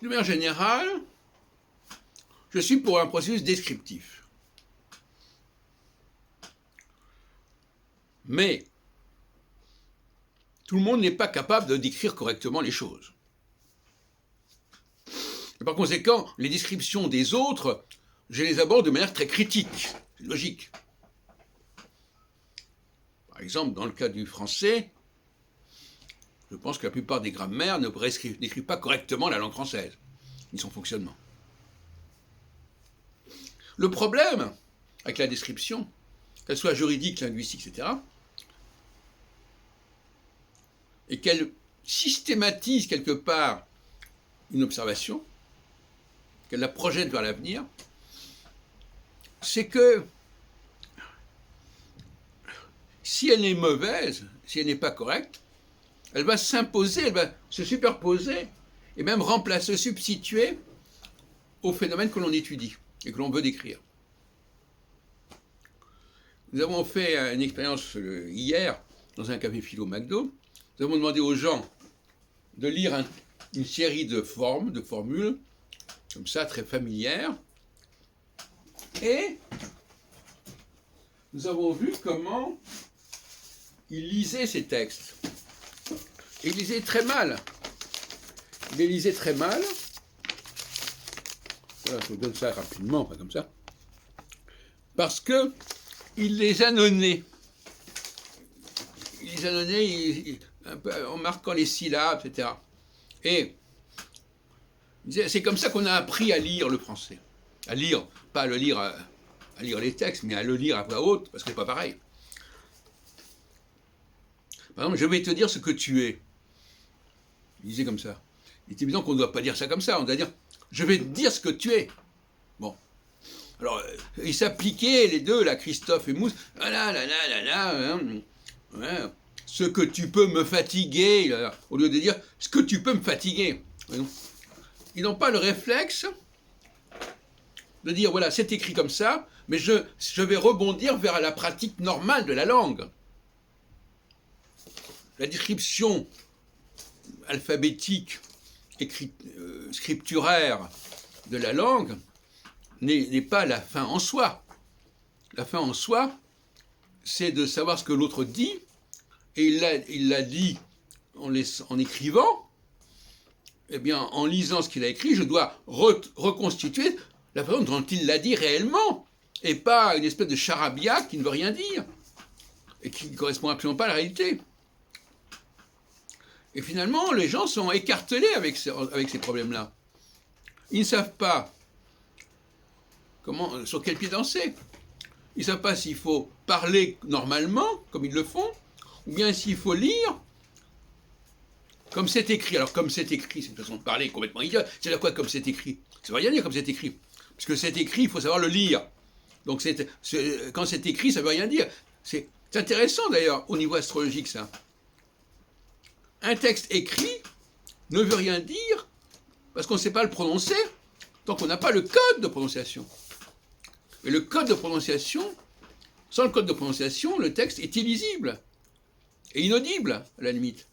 De manière générale, je suis pour un processus descriptif. Mais tout le monde n'est pas capable de décrire correctement les choses. Et par conséquent, les descriptions des autres, je les aborde de manière très critique, c'est logique. Par exemple, dans le cas du français, je pense que la plupart des grammaires ne décrivent pas correctement la langue française, ni son fonctionnement. Le problème avec la description, qu'elle soit juridique, linguistique, etc., et qu'elle systématise quelque part une observation, qu'elle la projette vers l'avenir, c'est que si elle est mauvaise, si elle n'est pas correcte, elle va s'imposer, elle va se superposer et même remplacer, substituer au phénomène que l'on étudie et que l'on veut décrire. Nous avons fait une expérience hier dans un café philo McDo. Nous avons demandé aux gens de lire une série de formes, de formules, comme ça, très familières. Et nous avons vu comment ils lisaient ces textes. Et ils lisaient très mal. Ils les lisaient très mal. Voilà, je vous donne ça rapidement, pas comme ça. Parce que ils les annonnaient. Ils les annonnaient en marquant les syllabes, etc. Et c'est comme ça qu'on a appris à lire le français. À lire, pas à le lire, à lire les textes, mais à le lire à voix haute, parce que c'est pas pareil. Par exemple, je vais te dire ce que tu es. Il disait comme ça. Il est évident qu'on ne doit pas dire ça comme ça. On doit dire, je vais te dire ce que tu es. Bon. Alors, ils s'appliquaient les deux, là, Christophe et Mousse. Ah là là là là là. Hein, ouais, ce que tu peux me fatiguer. Là, au lieu de dire, ce que tu peux me fatiguer. Ils n'ont pas le réflexe de dire, voilà, c'est écrit comme ça, mais je vais rebondir vers la pratique normale de la langue. La description alphabétique, scripturaire de la langue n'est pas la fin en soi. La fin en soi, c'est de savoir ce que l'autre dit, et il l'a dit en écrivant. Eh bien, en lisant ce qu'il a écrit, je dois reconstituer la façon dont il l'a dit réellement, et pas une espèce de charabia qui ne veut rien dire, et qui ne correspond absolument pas à la réalité. Et finalement, les gens sont écartelés avec ces problèmes-là. Ils ne savent pas sur quel pied danser. Ils ne savent pas s'il faut parler normalement, comme ils le font, ou bien s'il faut lire comme c'est écrit. Alors, comme c'est écrit, c'est une façon de parler complètement idiote. C'est-à-dire quoi, comme c'est écrit? Ça ne veut rien dire comme c'est écrit. Parce que c'est écrit, il faut savoir le lire. Donc, quand c'est écrit, ça ne veut rien dire. C'est intéressant, d'ailleurs, au niveau astrologique, ça. Un texte écrit ne veut rien dire parce qu'on ne sait pas le prononcer tant qu'on n'a pas le code de prononciation. Et le code de prononciation, sans le code de prononciation, le texte est illisible et inaudible, à la limite.